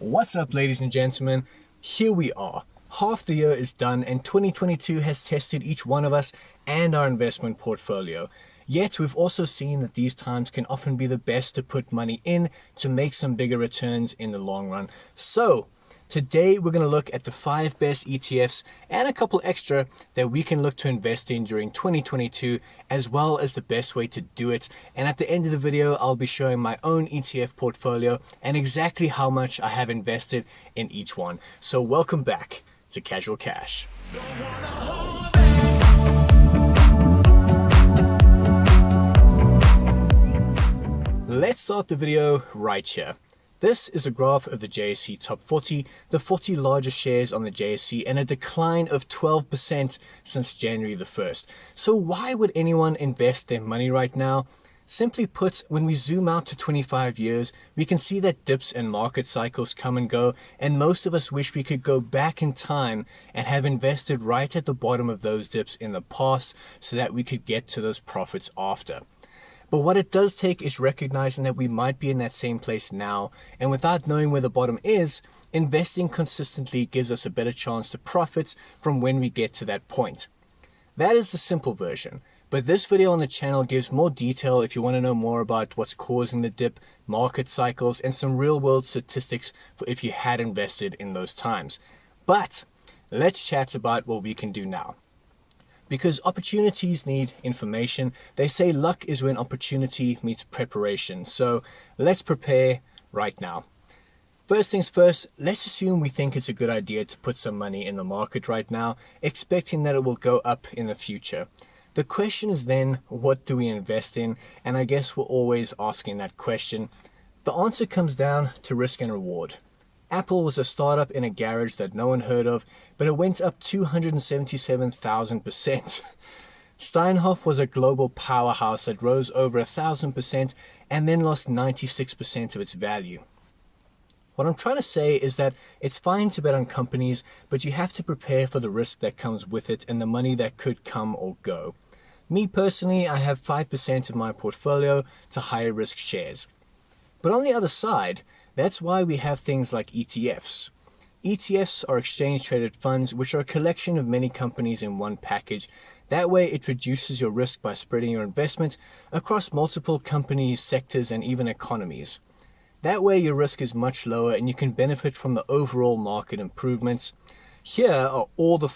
What's up, ladies and gentlemen? Here we are. Half the year is done and 2022 has tested each one of us and our investment portfolio. Yet we've also seen that these times can often be the best to put money in to make some bigger returns in the long run. So today we're going to look at the 5 best ETFs and a couple extra that we can look to invest in during 2022, as well as the best way to do it. And at the end of the video, I'll be showing my own ETF portfolio and exactly how much I have invested in each one. So welcome back to Casual Cash. Let's start the video right here. This is a graph of the JSE Top 40, the 40 largest shares on the JSE, and a decline of 12% since January the 1st. So why would anyone invest their money right now? Simply put, when we zoom out to 25 years, we can see that dips and market cycles come and go, and most of us wish we could go back in time and have invested right at the bottom of those dips in the past so that we could get to those profits after. But what it does take is recognizing that we might be in that same place now, and without knowing where the bottom is, investing consistently gives us a better chance to profit from when we get to that point. That is the simple version, but this video on the channel gives more detail if you want to know more about what's causing the dip, market cycles, and some real-world statistics for if you had invested in those times. But let's chat about what we can do now. Because opportunities need information. They say luck is when opportunity meets preparation. So let's prepare right now. First things first, let's assume we think it's a good idea to put some money in the market right now, expecting that it will go up in the future. The question is then, what do we invest in? And I guess we're always asking that question. The answer comes down to risk and reward. Apple was a startup in a garage that no one heard of, but it went up 277,000%. Steinhoff was a global powerhouse that rose over 1,000% and then lost 96% of its value. What I'm trying to say is that it's fine to bet on companies, but you have to prepare for the risk that comes with it and the money that could come or go. Me personally, I have 5% of my portfolio to higher risk shares. But on the other side, that's why we have things like ETFs. ETFs are exchange traded funds, which are a collection of many companies in one package. That way it reduces your risk by spreading your investment across multiple companies, sectors, and even economies. That way your risk is much lower and you can benefit from the overall market improvements. Here are all the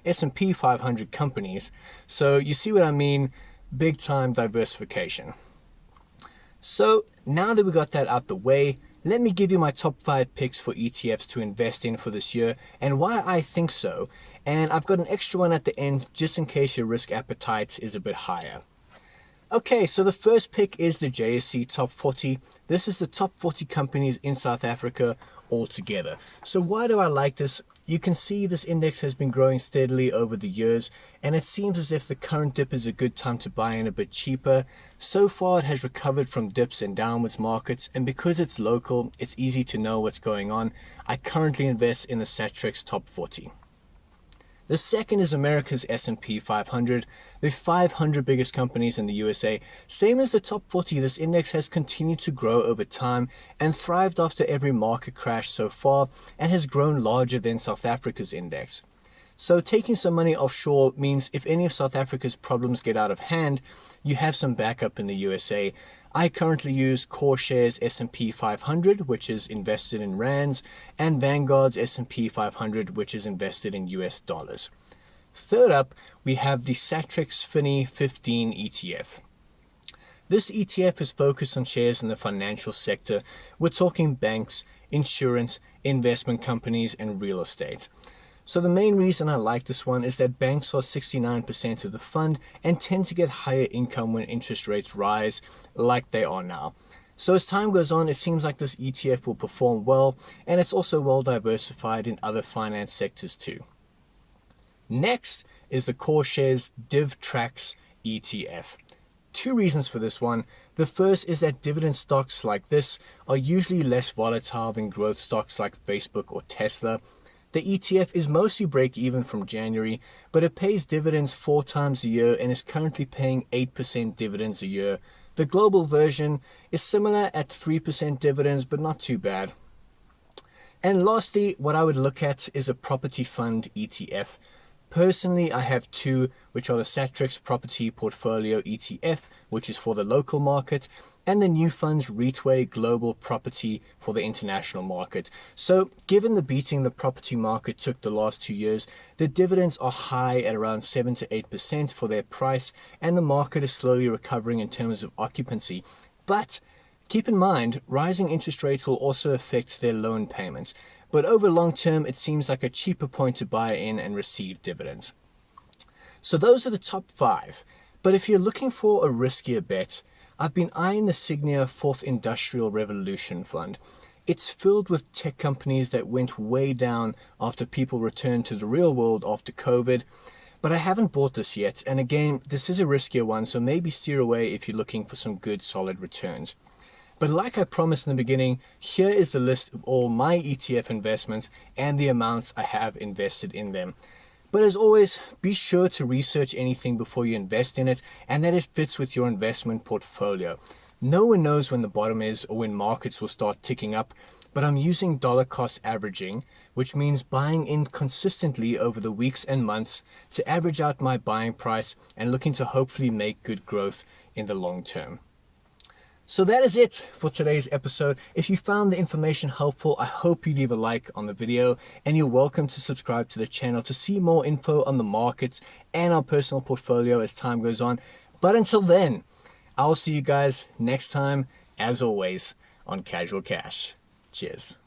S&P 500 companies. So you see what I mean? Big time diversification. So now that we got that out the way, let me give you my top 5 picks for ETFs to invest in for this year and why I think so. And I've got an extra one at the end just in case your risk appetite is a bit higher. Okay, so the first pick is the JSE Top 40. This is the top 40 companies in South Africa altogether. So why do I like this? You can see this index has been growing steadily over the years, and it seems as if the current dip is a good time to buy in a bit cheaper. So far it has recovered from dips and downwards markets, and because it's local, it's easy to know what's going on. I currently invest in the CITRIX Top 40. The second is America's S&P 500, the 500 biggest companies in the USA. Same as the top 40, this index has continued to grow over time and thrived after every market crash so far and has grown larger than South Africa's index. So taking some money offshore means if any of South Africa's problems get out of hand, you have some backup in the USA. I currently use CoreShares S&P 500, which is invested in rands, and Vanguard's S&P 500, which is invested in US dollars. Third up, we have the CITRIX FINI 15 ETF. This ETF is focused on shares in the financial sector. We're talking banks, insurance, investment companies, and real estate. So the main reason I like this one is that banks are 69% of the fund and tend to get higher income when interest rates rise like they are now. So as time goes on, it seems like this ETF will perform well, and it's also well diversified in other finance sectors too. Next is the CoreShares DivTrax ETF. 2 reasons for this one. The first is that dividend stocks like this are usually less volatile than growth stocks like Facebook or Tesla. The ETF is mostly break even from January, but it pays dividends 4 times a year and is currently paying 8% dividends a year. The global version is similar at 3% dividends, but not too bad. And lastly, what I would look at is a property fund ETF. Personally, I have two, which are the CITRIX Property Portfolio ETF, which is for the local market, and the new fund's Retway Global Property for the international market. So given the beating the property market took the last 2 years, the dividends are high at around 7 to 8% for their price, and the market is slowly recovering in terms of occupancy. But keep in mind, rising interest rates will also affect their loan payments. But over long term, it seems like a cheaper point to buy in and receive dividends. So those are the top 5. But if you're looking for a riskier bet, I've been eyeing the Signia Fourth Industrial Revolution Fund. It's filled with tech companies that went way down after people returned to the real world after COVID. But I haven't bought this yet. And again, this is a riskier one, so maybe steer away if you're looking for some good solid returns. But like I promised in the beginning, here is the list of all my ETF investments and the amounts I have invested in them. But as always, be sure to research anything before you invest in it and that it fits with your investment portfolio. No one knows when the bottom is or when markets will start ticking up, but I'm using dollar cost averaging, which means buying in consistently over the weeks and months to average out my buying price and looking to hopefully make good growth in the long term. So that is it for today's episode. If you found the information helpful, I hope you leave a like on the video, and you're welcome to subscribe to the channel to see more info on the markets and our personal portfolio as time goes on. But until then, I'll see you guys next time, as always, on Casual Cash. Cheers.